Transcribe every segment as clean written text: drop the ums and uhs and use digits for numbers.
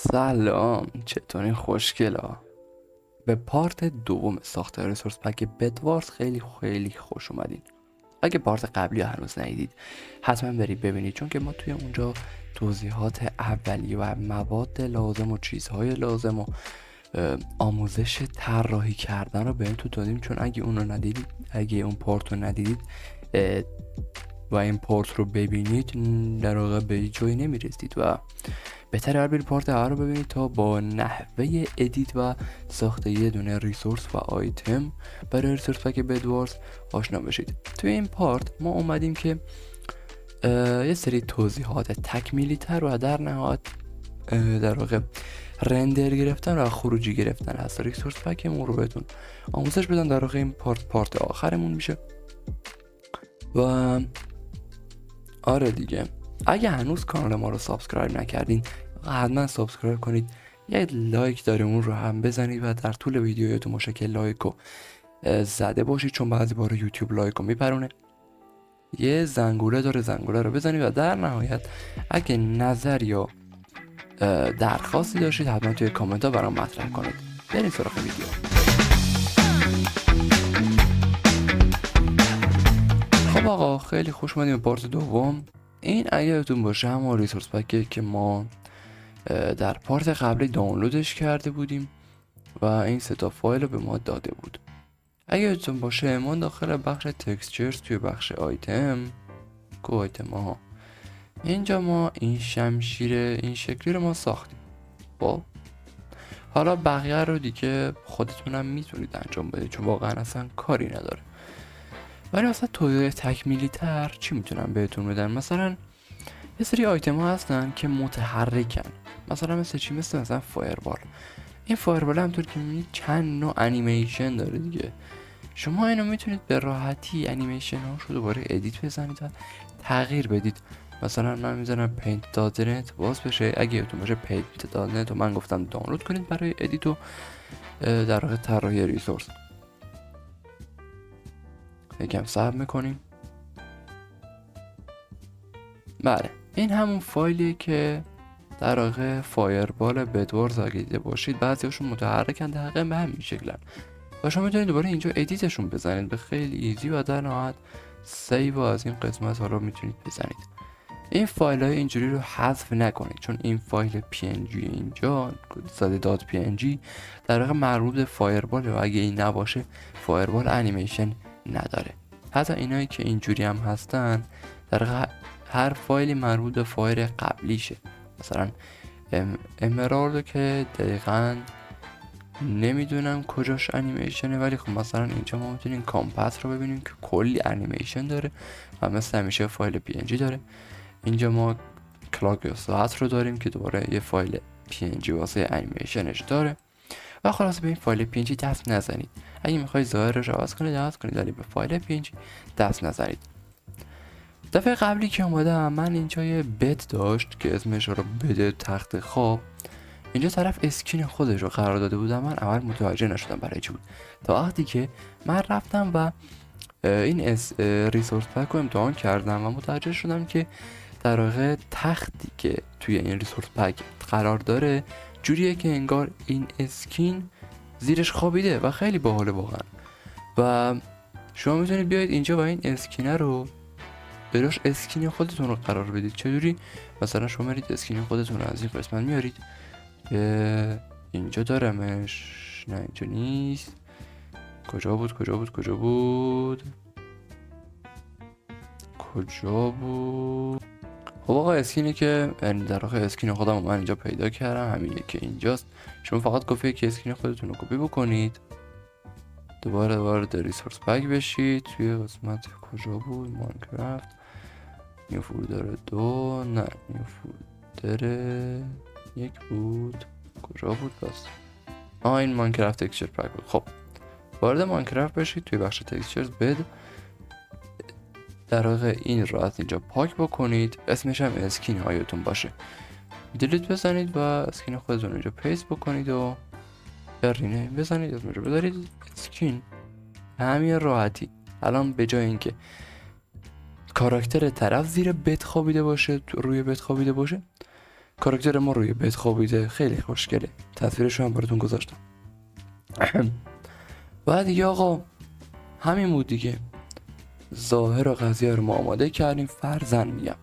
سلام، چطورین خوشگلا؟ به پارت دوم ساخت ریسورس پک بدوارز خیلی خیلی خوش اومدین. اگه پارت قبلی رو هنوز ندیدید حتما برید ببینید، چون که ما توی اونجا توضیحات اولیه و مواد لازم و چیزهای لازم و آموزش طراحی کردن رو بهتون دادیم. چون اگه اون پارت رو ندیدید و این پارت رو ببینید در واقع به جایی نمیرسید و بهتره برید پارت اول رو ببینید تا با نحوه ادیت و ساخت یه دونه ریسورس و آیتم برای ریسورس پک بدوارز آشنا بشید. توی این پارت ما اومدیم که یه سری توضیحات تکمیلی تر و در نهایت در واقع رندر گرفتن و خروجی گرفتن از ریسورس پکمون رو بهتون آموزش بدن. در واقع این پارت آخرمون میشه و آره دیگه، اگه هنوز کانال ما رو سابسکرایب نکردین حتما سابسکرایب کنید، یه لایک داره اون رو هم بزنید و در طول ویدیویتون مشکل لایک رو زده باشید، چون بعضی بار یوتیوب لایک رو میپرونه. یه زنگوله داره، زنگوله رو بزنید و در نهایت اگه نظر یا درخواستی داشتید حتما توی کامنت ها برام مطرح کنید. بریم سراغ ویدیو. خب آقا، خیلی خوش اومدیم به پارت دوم. این اگه یادتون باشه همون ریسورس پکه که ما در پارت قبلی دانلودش کرده بودیم و این سه تا فایل رو به ما داده بود. اگه یادتون باشه ما داخل بخش تکسچرز توی بخش آیتم ها اینجا ما این شمشیر این شکلی رو ما ساختیم. خب حالا بقیه رو دیگه خودتونم میتونید انجام بدید، چون واقعا اصلا کاری نداره. ولی مثلا توضیح تکمیلی تر چی میتونم بهتون بدم؟ مثلا یه سری آیتم ها هستن که متحرکن، مثلا مثلا فایربال. این فایربال همطور که میبینید چند نوع انیمیشن داره دیگه. شما اینو میتونید به راحتی انیمیشن هاشو دوباره ادیت بزنید و تغییر بدید. مثلا من میذارم paint.net باز بشه. اگه یادتون باشه paint.net رو من گفتم دانلود کنید برای ادیت و در واقع طراحی ریسورس. یکم صبر میکنیم. بله، این همون فایلیه که در واقع فایربال بدوارز اگه دیده باشید بعضیاشون متحرکن، دقیقا به همین شکلن و شما میتونید دوباره اینجا ادیتشون بزنید به خیلی ایزی و در نهایت سیو از این قسمت ها رو میتونید بزنید. این فایل های اینجوری رو حذف نکنید، چون این فایل png اینجا زده دات png در واقع مربوط به فایربال و اگه این نباشه فایربال انیمیشن نداره. حتی اینایی که اینجوری هم هستن در واقع هر فایلی مربوط به فایل قبلیشه. مثلا امرالد که دقیقاً نمیدونم کجاش انیمیشنه، ولی خب مثلا اینجا ما میتونیم کامپس رو ببینیم که کلی انیمیشن داره و مثل همیشه فایل png داره. اینجا ما کلاک ساعت رو داریم که دوباره یه فایل png واسه انیمیشنش داره و خلاص به این فایل png دست نزنید. اگه میخوای ظاهرش رو عوض کنید ولی به فایل png دست نزنید. دفعه قبلی که اومدم من اینجا یه بت داشت که اسمش رو بده تخت خواب. اینجا طرف اسکین خودش رو قرار داده بودم. من اول متوجه نشدم برای چی بود تا وقتی که من رفتم و این ریسورس پک رو امتحان کردم و متوجه شدم که در واقع تختی که توی این ریسورس پک قرار داره جوریه که انگار این اسکین زیرش خوابیده و خیلی باحاله واقعا. و شما میتونید بیاید اینجا و این اسکینه رو براش اسکین خودتون رو قرار بدید. چجوری؟ مثلا شما میرید اسکین خودتون رو از این قسمت میارید که اینجا دارمش، نه اینجا نیست، کجا بود خب آقا، اسکینی که در واقع اسکین خودم من اینجا پیدا کردم همینه که اینجاست. شما فقط کافیه که اسکین خودتون رو کپی بکنید، دوباره وارد ریسورس پک بشید. توی قسمت کجا بود؟ ماینکرافت نیو فولدر 2، نه نیو فولدر 1 بود. کجا بود بس؟ این ماینکرافت تکسچر پک بود. خب وارد ماینکرافت بشید، توی بخش تکسچرز بد در واقع این رو از اینجا پاک بکنید، اسمش هم اسکین هایتون باشه، دیلیت بزنید و اسکین خودتون اینجا پیست بکنید و رینیم بزنید، اسمش رو بذارید اسکین. همین راحتی الان به جای اینکه کاراکتر طرف زیر بت خوابیده باشه، روی بت خوابیده باشه، کاراکتر ما روی بت خوابیده، خیلی خوشگله. تصویرش رو هم براتون گذاشتم. و دیگه آقا همین بود دیگه. ظاهر قضیه رو ما آماده کردیم، فرضاً میگم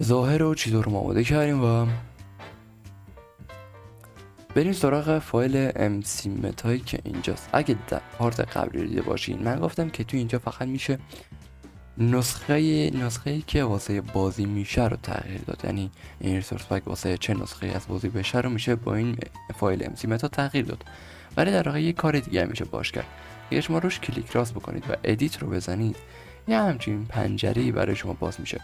ظاهر و چیزا رو ما آماده کردیم و بریم سراغ فایل MC متایی که اینجاست. اگه در پارت قبلی دیده باشین من گفتم که تو اینجا فقط میشه نسخه‌ای که واسه بازی میشه رو تغییر داد، یعنی این ریسورس پک واسه چه نسخه از بازی بشه رو میشه با این فایل MC متا تغییر داد. ولی در واقع یه کار دیگه میشه باش کرد. اگه شما روش کلیک راست بکنید و ادیت رو بزنید یه همچین پنجره‌ای برای شما باز میشه.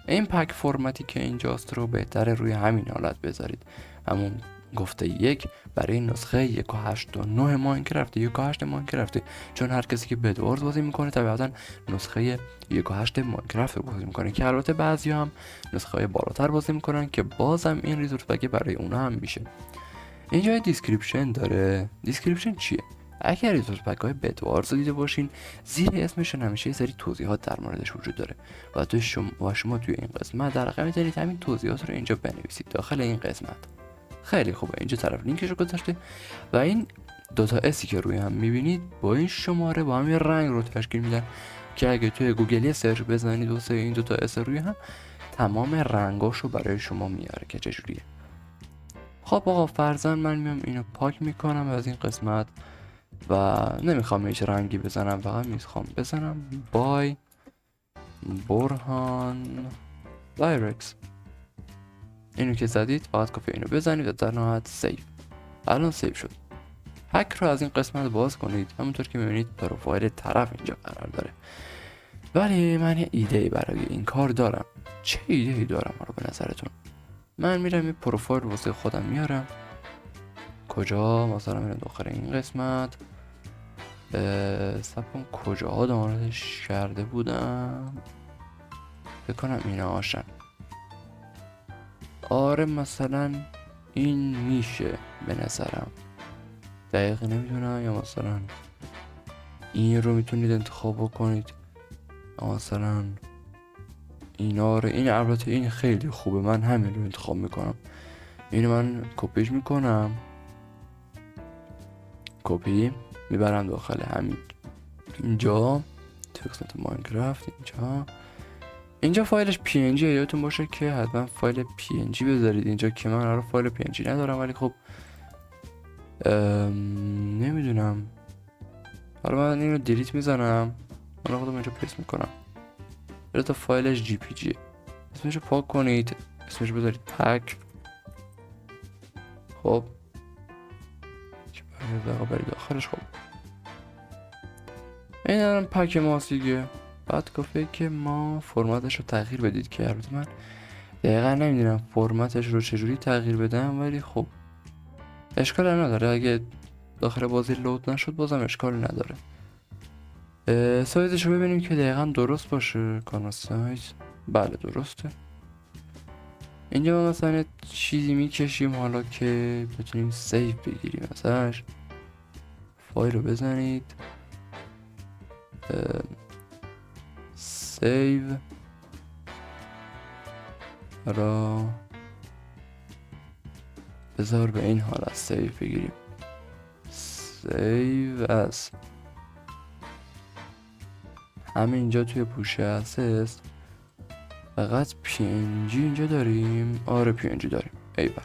این پک فرمتی که اینجاست رو بهتره روی همین حالت بذارید، همون گفته یک برای نسخه 1.8.9 ماینکرافت 1.8 ماینکرافت، چون هر کسی که بدوارز بازی میکنه طبیعتا نسخه 1.8 ماینکرافت رو بازی میکنه، که البته بعضی هم نسخه های بالاتر بازی میکنن که بازم این ریزورس بگه برای اونا هم میشه. اینجا دیسکریپشن داره. دیسکریپشن چیه؟ اگر ریسورس پک های بدوارز دیده باشین زیر اسمشون همیشه یه سری توضیحات در موردش وجود داره و شما توی این قسمت در واقع میتونید همین توضیحات رو اینجا بنویسید داخل این قسمت. خیلی خوبه. اینجا طرف لینکش رو گذاشته و این دوتا اسی که روی هم میبینید با این شماره با همین رنگ رو تشکیل میدن که اگه توی گوگلی سرچ بزنید واسه این دوتا اس روی هم تمام رنگاشو برای شما میاره که چجوریه. خب آقا فرضاً من میام اینو پاک میکنم از این قسمت و نمیخوام هیچ رنگی بزنم، فقط میخوام بزنم بای برهان دایرکس. اینو که زدید فقط کافی اینو بزنید و در نهایت سیو. الان سیو شد. هک رو از این قسمت باز کنید. همونطور که میبینید پروفایل طرف اینجا قرار داره. ولی من یه ایده برای این کار دارم. چه ایده ای دارم رو به نظرتون؟ من میرم یه پروفایل واسه خودم میارم. کجا؟ مثلا میرم داخل این قسمت. سبکن کجاها دانلودش کرده بودم، فکر کنم اینا هاشن. آره مثلا این میشه به نظرم، دقیق نمیدونم، یا مثلا این رو میتونید انتخاب بکنید، یا مثلا اینا رو. این البته این خیلی خوبه، من همین رو انتخاب میکنم. اینو من کپیش میکنم، کپی میبرم داخل همین اینجا تو قسمت ماینکرافت. اینجا فایلش PNG یادتون باشه که حتما فایل PNG بذارید اینجا، که من الان فایل PNG ندارم ولی خب نمیدونم. حالا من اینو دیلیت میزنم، من خودم اینجا پیست میکنم. تا فایلش JPG اسمشو پاک کنید، اسمشو بذارید پک. خب برید داخلش. خب این الان پک ماست دیگه. بعد کافیه که ما فرمتش رو تغییر بدید، که البته من دقیقا نمیدونم فرمتش رو چجوری تغییر بدم، ولی خب اشکال نداره. اگه داخل بازی لود نشد بازم اشکال نداره. سایزش رو ببینیم که دقیقا درست باشه. کانال سایز بله درسته. اینجا ما مثلا چیزی میکشیم حالا که بتونیم سیو بگیریم ازش. فایل رو بزنید سیو را بذار به این حالت سیو بگیریم. سیو از همینجا توی پوشه اسست فقط PNG اینجا داریم. آره PNG داریم. ای بله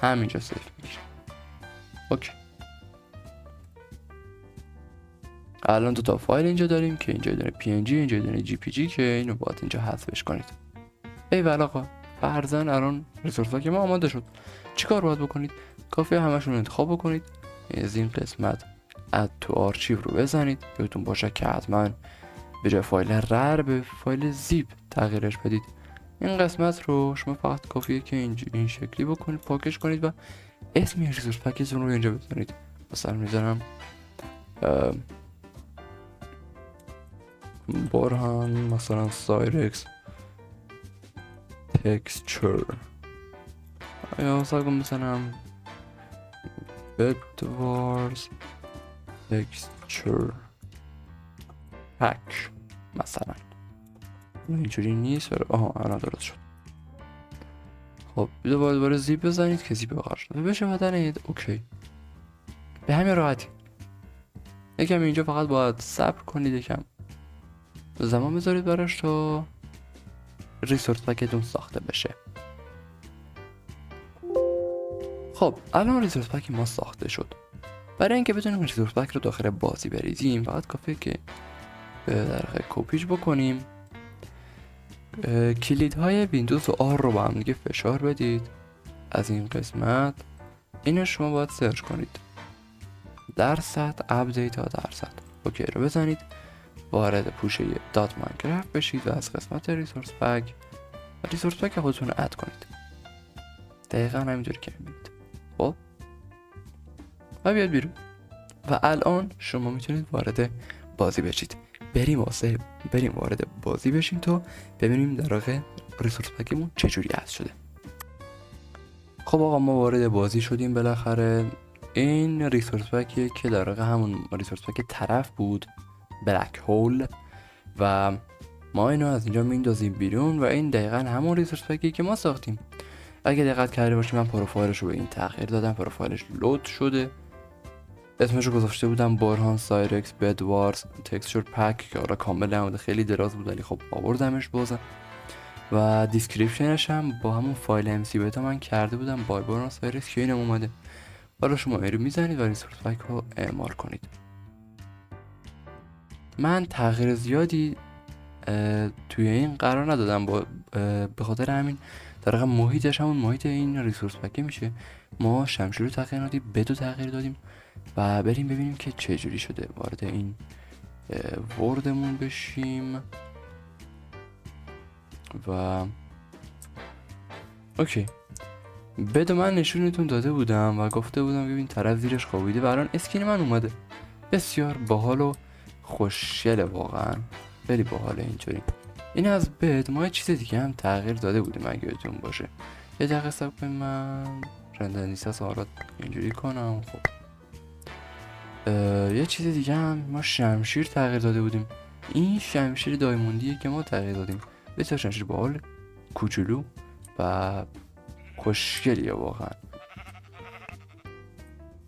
همینجا سیو میگیریم. اوکی. الان دو تا فایل اینجا داریم که اینجا داره PNG اینجا داره JPG که اینو باید اینجا حذفش کنید. ای بله آقا فرضاً الان ریسورس ها که ما آماده شد. چیکار باید بکنید؟ کافیه همشون انتخاب بکنید، از این قسمت اد تو آرشیو رو بزنید. یادتون باشه که حتما به جای فایل رر به فایل زیپ تغییرش بدید. این قسمت رو شما فقط کافیه که این شکلی بکنید، پاکش کنید و اسم ریسورس پکتون رو اینجا بزنید. مثلا میذارم برهان مثلا سایرکس تکسچر، یا مثلا میزنم بدوارز تکسچر پک مثلا. اینجوری نیست. آها الان درست شد. خب دوباره زیپ بزنید که زیپ بخار شده بشه بدنید. اوکی، به همین راحتی. یکم اینجا فقط باید صبر کنید، یکم زمان بذارید براش تا ریسورس پکتون ساخته بشه. خب الان ریسورس پک ما ساخته شد. برای اینکه بتونیم ریسورس پک رو داخل بازی بریزیم فقط کافیه که در واقع کپیش بکنیم، کلیدهای ویندوز و آر رو با هم دیگه فشار بدید. از این قسمت اینو شما باید سرچ کنید، درصد اپدیت ها درصد، اوکی رو بزنید، وارد پوشه دات ماینکرافت بشید و از قسمت ریسورس پک خودتون رو اد کنید. دقیقا همینطوری که میبینید. خب و بیاد بیرون و الان شما میتونید وارد بازی بشید. بریم وارد بازی بشیم تا ببینیم در واقع ریسورس پکمون چجوری اد شده. خب آقا ما وارد بازی شدیم بالاخره. این ریسورس پکیه که در واقع همون ریسورس پک طرف بود، بلک هول، و ما اینو از اینجا میندازیم بیرون و این دقیقا همون ریسورس پکیه که ما ساختیم. اگه دقت کرده باشیم من پروفایلش رو به این تغییر دادم، پروفایلش لود شده، اسمش رو گذاشته بودم بارهان سایرکس بدوارز تکسچر پک که حالا کامل نبوده، خیلی دراز بود ولی خب آوردمش بازم. و دیسکریپشنش هم با همون فایل ام سی بتا من کرده بودم با بارهان سایرکس که اینم اومده. حالا شما این رو میزنید و ریسورس پک رو اعمال کنید. من تغییر زیادی توی این قرار ندادم به خاطر همین در واقع محیطش همون محیط این ریسورس پک میشه. ما شمشیر رو تغییر دادیم، بدو تغییر دادیم و بریم ببینیم که چه جوری شده. وارد این وردمون بشیم و اوکی، بدو من نشونتون داده بودم و گفته بودم ببین طرف زیرش خوابیده و الان اسکین من اومده. بسیار باحال و خوشگله، واقعا خیلی باحاله اینطوری. این از بد ما یه چیز دیگه هم تغییر داده بودیم اگه یادتون باشه. یه دقیقه صبر کنیم من رندر نیست سوالات اینجوری کنم. خب یه چیز دیگه هم ما شمشیر تغییر داده بودیم. این شمشیر دایموندیه که ما تغییر دادیم. بسیار شمشیر باحال، کوچولو و خوشگلیه واقعا.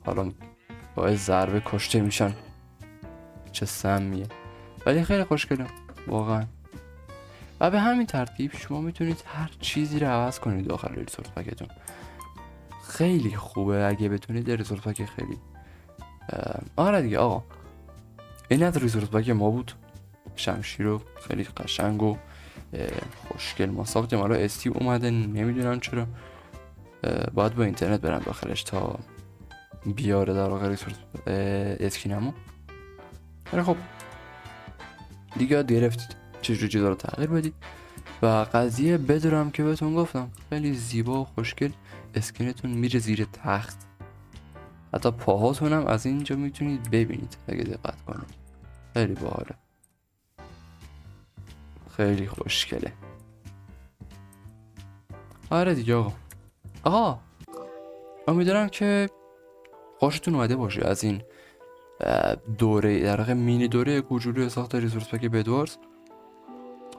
حالا با ضربه کشته میشن، چه سمیه، ولی خیلی خوشگله واقعا. و به همین ترتیب شما میتونید هر چیزی رو عوض کنید داخل ریسورس پکتون. خیلی خوبه اگه بتونید ریسورس پک خیلی آره دیگه آقا. این از ریسورس پک ما بود، شمشیر رو خیلی قشنگ و خوشگل ما ساختیم. حالا استی اومده نمیدونم چرا، باید با اینترنت برم داخلش تا بیاره در واقع ریسورس اسکینمو. ولی خب دیگه یاد گرفتید چجوری چیزا رو تغییر بدید. و قضیه بدرم که بهتون گفتم خیلی زیبا و خوشگل، اسکینتون میره زیر تخت، حتی پاهاتون هم از اینجا میتونید ببینید اگه دقت کنید. خیلی باحاله، خیلی خوشگله. آره دیگه آقا امیدوارم که خوشتون اومده باشه از این دوره، در واقع مینی دوره کوچولو ساخت ریسورس پک بدوارز،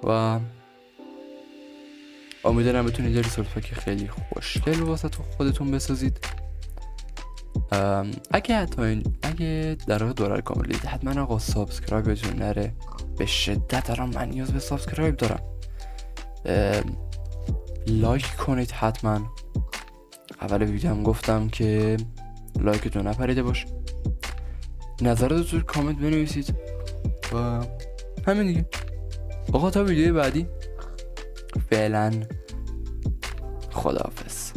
و امیدوارم بتونید ریسورس پک خیلی خوشگل واسه تو خودتون بسازید. اگه در واقع دوره کامل دید حتما آقا سابسکرایبتون نره، به شدت دارم من نیاز به سابسکرایب دارم. لایک کنید حتما. اول ویدیو هم گفتم که لایکتون نپریده باشه، نظراتتون کامنت بنویسید و همین دیگه. آقا تا ویدیو بعدی فعلا خداحافظ.